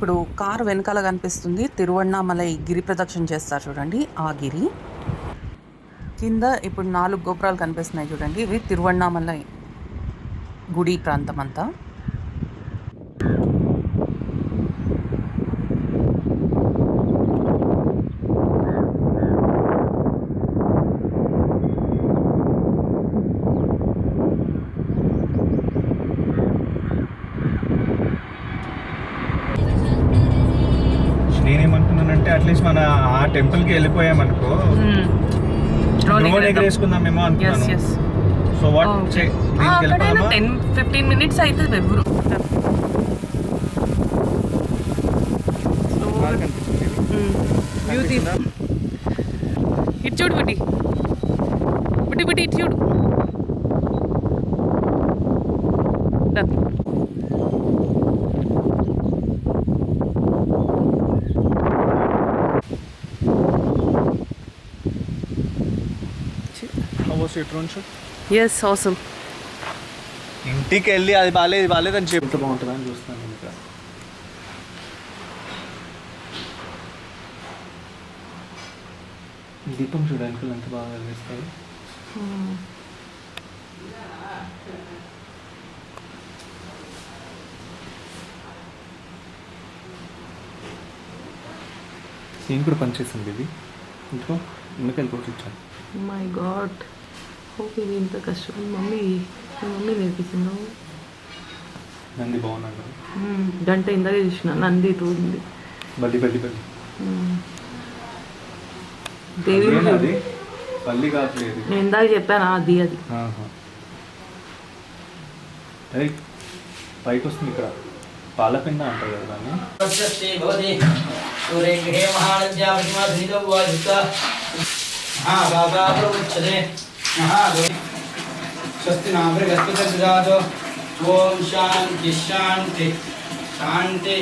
ఇప్పుడు కారు వెనకాల కనిపిస్తుంది తిరువణ్ణామలై గిరి ప్రదక్షిణ చేస్తారు చూడండి, ఆ గిరి కింద ఇప్పుడు 4 గోపురాలు కనిపిస్తున్నాయి చూడండి, ఇవి తిరువణ్ణామలై గుడి ప్రాంతం అంతా. నేనేమంటున్నానంటే అట్లీస్ట్ మన ఆ టెంపుల్కి వెళ్ళిపోయామనుకో డ్రోన్ ఎగరేసుకుందామేమో అనుకున్నాను. సో వాట్ 10-15 minutes అయితే ఎవరు ఇటు చూడు బుడ్డి బుడ్డి బుడ్డి ఇటు చూడు. ఎస్ అవసరం. ఇంటికి వెళ్ళి అది బాగాలేదు బాగాలేదు అని చెప్తే బాగుంటుందని చూస్తున్నాను నేను ఇక్కడ. దీపం చూడడానికి ఎంత బాగా వెలిగిస్తాయి. సీన్ కూడా పనిచేస్తుంది ఇది. ఇంట్లో ఎందుకు వెళ్ళిపోవచ్చు ఇచ్చాను. మై గాడ్, హోప్ ఇది ఇంత కష్టం. మమ్మీ నేర్పించిందా? నంది బాగున్నాను. గంట ఇందాక చూసిన నంది తోడింది. బల్లి బల్లి బల్లి దేవి బల్లి కావట్లేదు. నేను ఇందాక చెప్పాను అది అది పైకి వస్తుంది ఇక్కడ పాలపిండ అంటారు కదా దాన్ని. స్వస్తి నాగరికస్పతిజాతో ఓం శాంతి శాంతి శాంతి.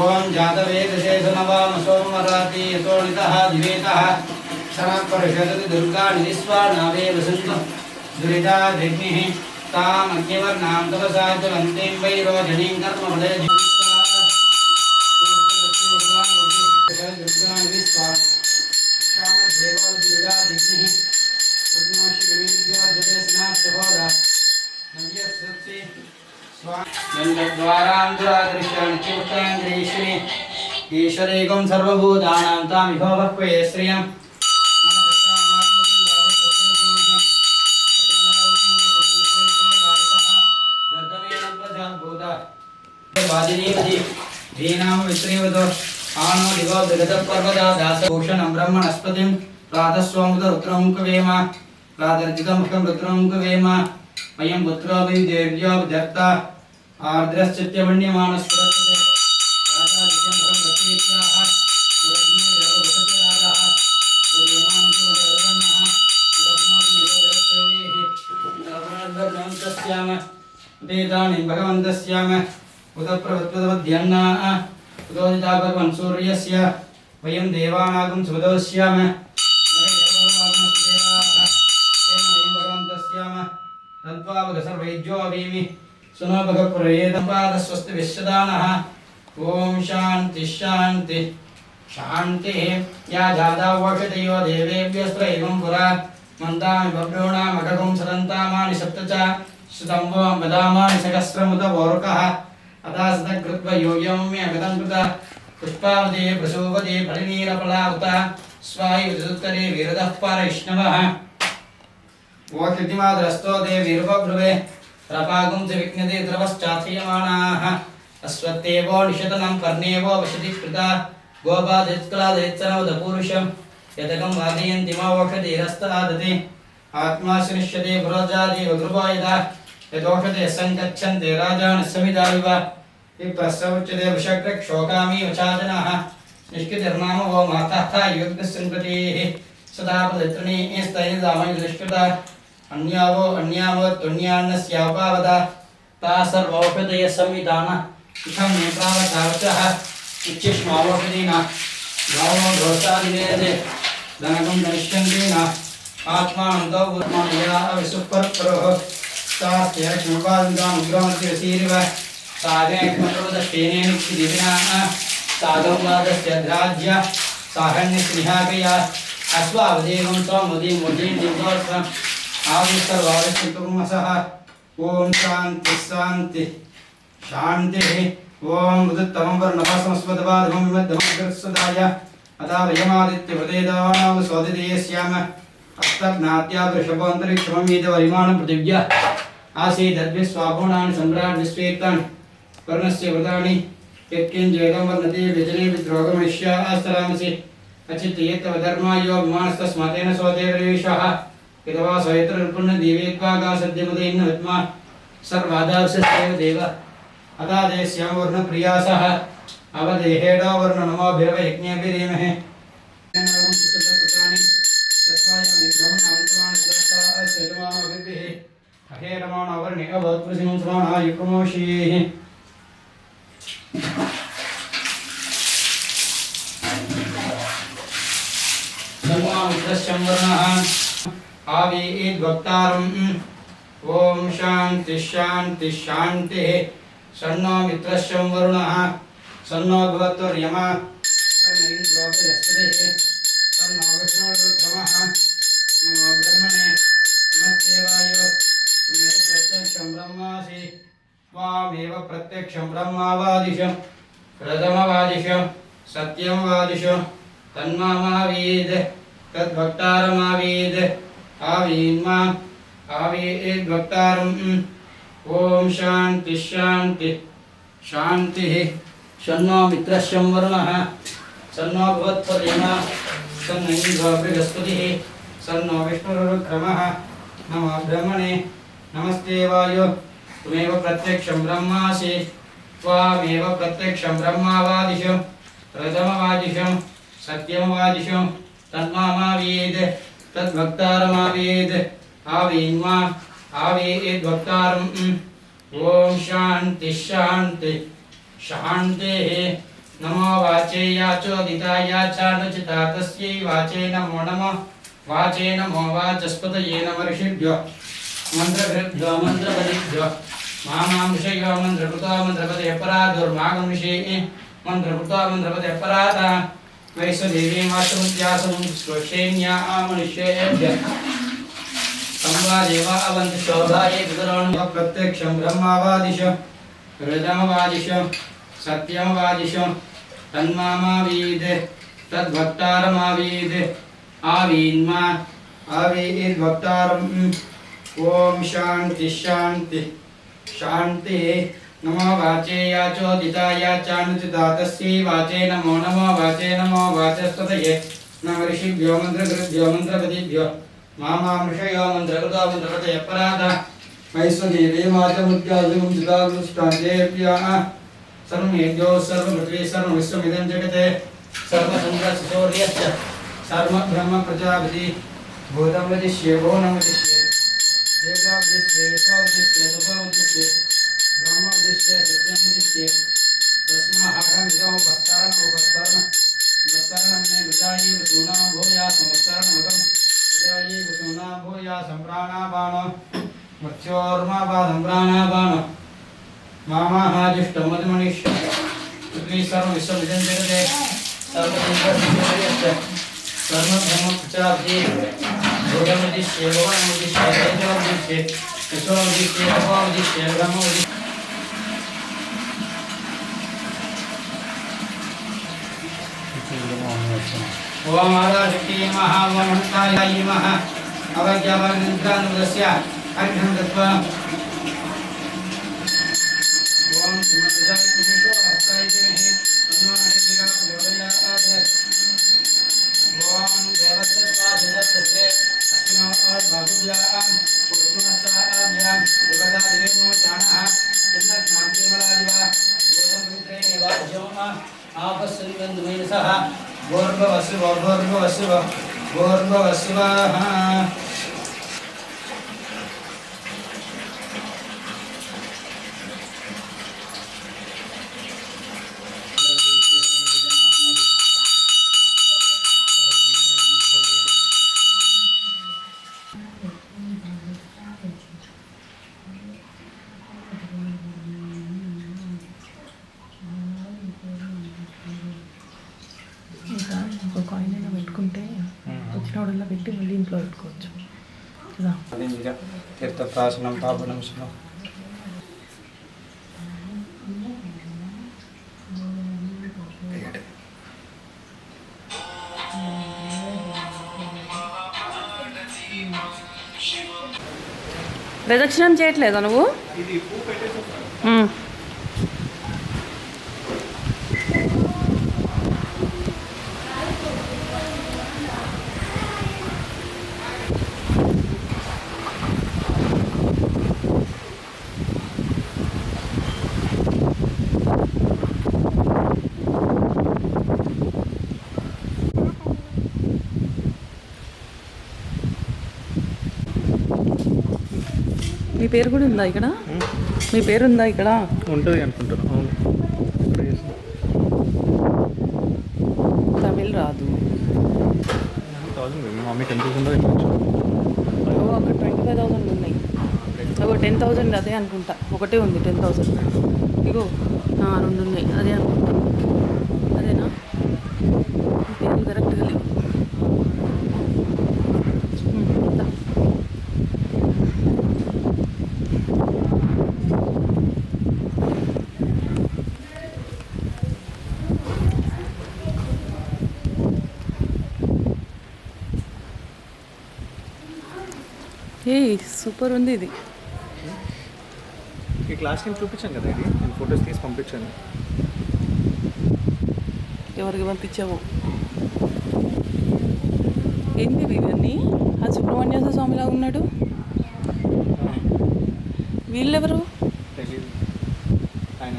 ఓం జాతవేదశేషనవామ సోమరాతి యతోనితః దివేతః శరపరిషదతి దుర్గా నిస్వానావే వసంతు దురితాగ్నిః తామగ్నివర్ణాం తపసా జ్వలంతిం వైరోజనీం కర్మఫలే ఈశ్వరేకం సర్వభూతానాం తామిహో భక్వే శ్రియం. ఆనో దివో విగత పర్వదా దాసభూషణం బ్రహ్మణస్పతిం ప్రాతస్వాముద రుద్రముఖవేమ ప్రాతర్జితముఖం రుద్రముఖవేమ అయం పుత్రోభి దేవ్యో విదత్త ఆర్ద్రశ్చిత్యమణ్యమానస్పృత్యతే రాజాదిత్యముఖం ప్రతీత్యాః సురగ్నే దేవదశతిరాజః దేవాంశుమదర్వణః సురగ్నోతి నిరోధస్వేహి నవనర్ధర్మంతస్యామ ఉదేతాని భగవంతస్యామ ఉదప్రవత్వదవద్యన్నాః ఉదోదితా భగవన్ సూర్యస్య వయం దేవానాగం సుదోస్యామ భగవంతస్యామ తద్వావగసర్వైజ్యో అభీమి సునోభగపురేదంపాదస్వస్తి విశ్వదానః. ఓం శాంతి శాంతి శాంతి. యా జాతావోషతయో దేవేభ్యస్త్రైవం పురా మంతామి బభ్రూణామఖగం సదంతామాని సప్త చ శతంబో మదామాని సహస్రముత వోరుకః అదాసదకృత్వ యోగ్యమ్యగతం కృత పుష్పావదే ప్రసూవదే పరినీరఫలావత స్వాయుధుత్తరే వీరదః పరైష్ణవః. ఓ కృతిమాద్రస్తో దే వీరభ్రువే ప్రపాగం చ విజ్ఞతే ద్రవశ్చాథయమానాః అశ్వత్థేవో నిషతనం కర్ణేవో వశతి కృత గోపాదిత్కలాదిత్సనవద పూరుషం యతకం వాదయంతి మా ఓషధీరస్తాదతి ఆత్మాశ్నిష్యతే పురోజాదేవ గృహోయద యదోషధే సంగచ్చంతే రాజానः సమిదావివ విప్రస్సౌచ్యతే వృషగ్రక్షోకామీ వచాజనః నిష్కితిర్నామ ఓ మాతః యోగ్యసంగతేః సదా పదత్రణీ స్తైదామయ నిష్కృత అన్యావో అన్యావో తుణ్యాన్నస్యాపావద తా సర్వౌషధయ సంవిధాన ఇహం నేత్రావతావచః ఇచ్చిష్మావోషధీనా గావో దోషాదివేదే ధనకం దరిష్యంతీనా ఆత్మానంతో ఊర్మానయా విసుపర్పరోః తాస్య శుభాదిగాం ఉగ్రమతి వసీరివ सागेक्षमरोदस्तेनेक्षिदिविना सागंवादस्यध्राज्य साहन्यस्निहाकया अश्वावदेवं त्वमुदीं मुदीं दिवोत्सवम् आविष्कर्वादस्तिकुर्मसः ओम शांति शांति शांति ओम उदितमं वर्णपसंस्पदवाधमं विमद्धमग्रस्वदाय अथा वयमादित्यप्रदेदानां स्वदिदेयस्याम अस्तज्ञात्या वृषभोऽन्तरिक्षममीदवरिमाणं पृथिव्या आसीदद्भिस्वाभूणानि सम्राट् विश्वेतान् वर्णस्य व्रतानि यत्किञ्चेदं वर्णते व्यजने विद्रोगमनिष्या आस्तरामसि अचित्येतवधर्मायो विमानस्तस्मातेन स्वते प्रवेशः यदवा स्वयत्र देवेत्वागा सद्यमुदयन्न विद्मा सर्वादावसस्यैव देव अथा देश्यां वर्णप्रियासः अवदेहेडो वर्णनमोभिरव यज्ञेभिरीमहे अहेरमाणवर्णे अवत्प्रसिंसमानायुक्रोषीः सर्वामित्रस्यं वर्णः आवीद्वक्तारम् ओम शांति शांति शांति सन्नो मित्रस्यं वरुणः सन्नो भवत्वर्यमा सन्नो इन्द्रो बृहस्पतिः सन्नो विष्णुरुक्रमः नमो ब्रह्मणे नमस्ते वायो त्वमेव प्रत्यक्षं ब्रह्मासि त्वामेव प्रत्यक्षं ब्रह्मावादिशं प्रथमवादिशं सत्यमवादिशं तन्मामावीद तद्भक्तारमावीद आवीन्मा आवीद्वक्तारम् ओम शांति शांति शांति शन्नो मित्रस्यं वरुणः सन्नो भवत्पर्यमा सन्नो इन्द्रो बृहस्पतिः सन्नो विष्णुरुक्रमः नमो ब्रह्मणे नमस्ते वायो त्वमेव प्रत्यक्षं ब्रह्मासि त्वामेव प्रत्यक्षं ब्रह्मावादिशं प्रथमवादिशं सत्यमवादिशं तन्मामावीद तद्भक्तारमावीद आवीन्मा आवीद्वक्तारम् ओम शांति शांति शांति नमो वाचे याचोदिताया चानुचिता तस्यै वाचे नमो नमः वाचे नमो वाचस्पतये नमः ऋषिभ्यो मन्त्रभ्यो मन्त्रपदिभ्यो मामांशयो मन्त्रकृतो मन्त्रपदे पराधुर्मागमिषे मन्त्रकृतो मन्त्रपदे पराता वैश्वदेवी मातृमुद्यासमुं श्रोषेण्या आमनुष्येभ्यः संवादेवा अवन्ति शोभाये वितरणं प्रत्यक्षं ब्रह्मावादिशं हृदमवादिशं सत्यमवादिशं तन्मामावीद तद्भक्तारमावीद आवीन्मा आवीद्भक्तारम् ओम शांति शांति शांति नमो वाचे याचोदिताया चानुचिता तस्यै वाचे नमो वाचस्पतये नमः ऋषिभ्यो मन्त्रकृभ्यो मन्त्रपदिभ्यो मामामृषयो मन्त्रकृतो मन्त्रपदये पराधा वैश्वदेवी मातमुद्यासमुचितागुष्टान्तेभ्यः सर्वमेभ्यो सर्वपृथ्वी सर्वविश्वमिदं जगते सर्वसंग्रहसूर्यश्च सर्वब्रह्म प्रजापति भूतं वदिष्ये भुवनं वदिष्ये देवावदिष्ये यशोवदिष्ये तपोवदिष्ये ब्रह्मवदिष्ये सत्यमवदिष्ये तस्माहमिदमुपस्तरणं मे विजायी वसूनां भूयासमुपस्तरणमतं विजायी वसूनां भूयासं प्राणापानो मत्स्योर्मापादं प्राणापानो मामाहाजुष्टमधुमनिष्य पृथ्वी सर्वविश्वमिदं जगते सर्वसंग्रहसूर्यश्च सर्वब्रह्मप्रजापति भूतमुदिष्ये भुवनमुदिष्ये तेजोमुदिष्ये यशोमुदिष्ये तपोमुदिष्ये ब्रह्ममुदिष्ये ओम आराशक्ति महावमन्ताय मह अवज्ञावनिद्रानुदस्य अर्घं दत्वा ओम सुमतिजाय पुरुषो हस्ताय देहि तन्नो अनेदिका प्रचोदयात् ओम देवत्वासुदत्तस्य अस्मिनो बाहुभ्यां पुष्पहस्ताभ्यां देवता दिवेनो जानः चिन्नस्नातिमलादिवा गोदमित्रेण वाज्योम आपस्सरिबन्धुमेनसः गोर्भवस्वः రౌడల్లో పెట్టి మళ్ళీ ఇంట్లో పెట్టుకోవచ్చు కదా. తీర్థప్రాసనం పాపనం శుభం. ప్రదక్షిణం చేయట్లేదా నువ్వు? ఇది పువ్వు పెట్టేసి మీ పేరు కూడా ఉందా ఇక్కడ? మీ పేరు ఉందా ఇక్కడ? ఉంటుంది అనుకుంటాను. అవును, తమిళ్ రాదు. 1000 మీ మమ్మీ 10,000 అక్కడ 25,000 ఉన్నాయి. అగో 10,000 అదే అనుకుంటా. ఒకటే ఉంది 10,000. ఇగో 2 ఉన్నాయి. అదే అనుకుంటా. అదేనా? పేరు కరెక్ట్గా లేవు. ఏ సూపర్ ఉంది ఇది. ఈ క్లాస్ నేను చూపించాను కదా, ఇది నేను ఫొటోస్ తీసి పంపించాను. ఎవరికి పంపించావు? ఏంది ఇవన్నీ? ఆ సుబ్రహ్మణ్యేశ్వర స్వామిలా ఉన్నాడు. వీళ్ళెవరు? తెలీదు. ఆయన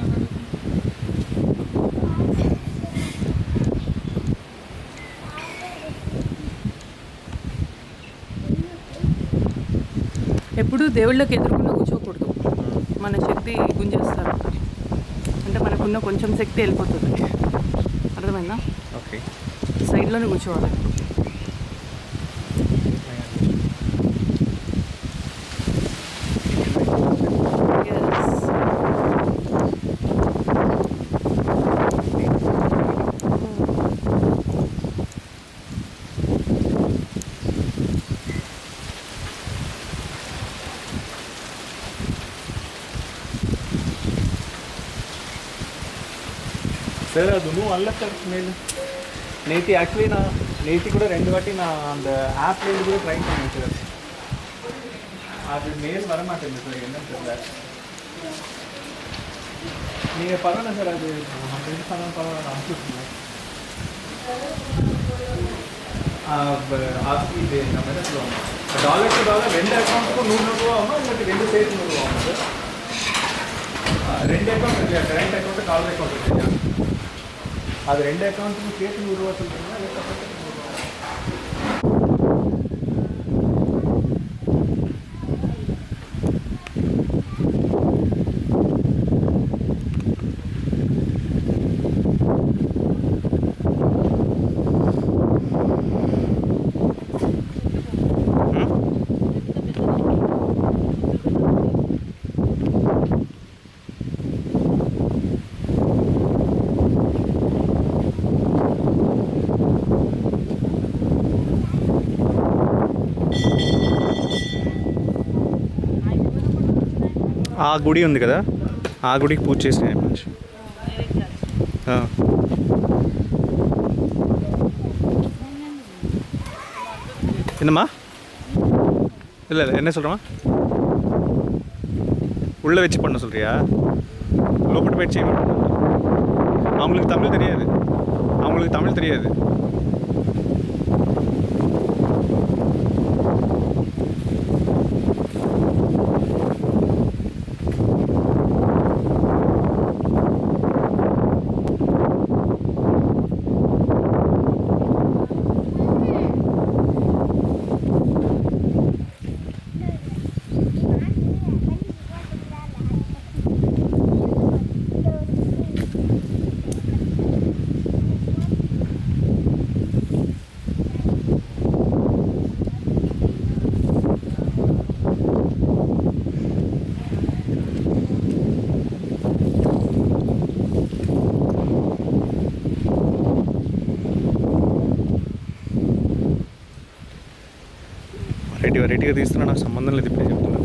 ఎప్పుడు దేవుళ్ళకి ఎదురుకుండా కూర్చోకూడదు. మన శక్తి గుంజేస్తారు. అంటే మనకున్న కొంచెం శక్తి వెళ్ళిపోతుంది. అర్థమైందా? ఓకే. సైడ్లోనే కూర్చోవాలి. ಸರ್ ಅದು ಅಲ್ಲ ಸರ್ ಮೇಲೆ நேற்று ஆக்சுவலி நான் நேற்று கூட 2 வாட்டி நான் அந்த ஆப்லேருந்து கூட ட்ரை பண்ணேன் சார். அது மேல் வர மாட்டேங்குது சார், என்னன்னு தெரியல. நீங்கள் பரவாயில்ல சார், அது 100 பண்ணாலும் பரவாயில்ல, அனுப்பிச்சுட்ருங்க. இது நம்ம என்ன சொல்லுவாங்க, டாலர் டு டாலர் 2 அக்கௌண்ட்டுக்கும் 100 ரூபா ஆகும், உங்களுக்கு 2 சேர்த்து 100 ரூபா ஆகும் சார். 2 அக்கௌண்ட் இல்லையா, கரண்ட் அக்கௌண்ட்டு டாலர் அக்கௌண்ட் இல்லையா, அது 2 அக்கௌண்ட்டுக்கும் சேர்த்து 100 ரூபா சொல்கிறீங்கன்னா அதுக்கப்புறம் 100 ரூபா. ఆ గుడి ఉంది కదా, ఆ గుడికి పూజ చేసిన మంచి. என்னம்மா? இல்லை இல்லை, என்ன சொல்கிறோமா? உள்ளே வச்சு பண்ண சொல்கிறியா? லோப்பட்டு போயிட்டு செய்ய மாட்டோம். அவங்களுக்கு தமிழ் தெரியாது, அவங்களுக்கு தமிழ் தெரியாது. వెరైటీగా తీస్తున్నా, నాకు సంబంధం లేదు, ఇప్పుడే చెప్తున్నా.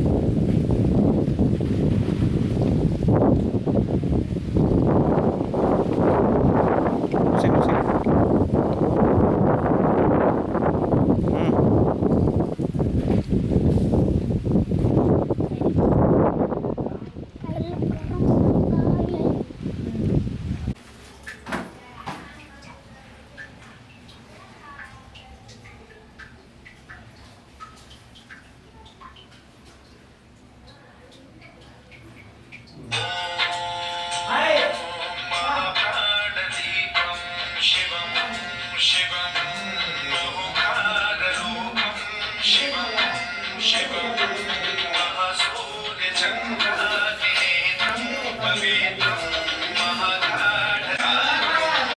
शिवं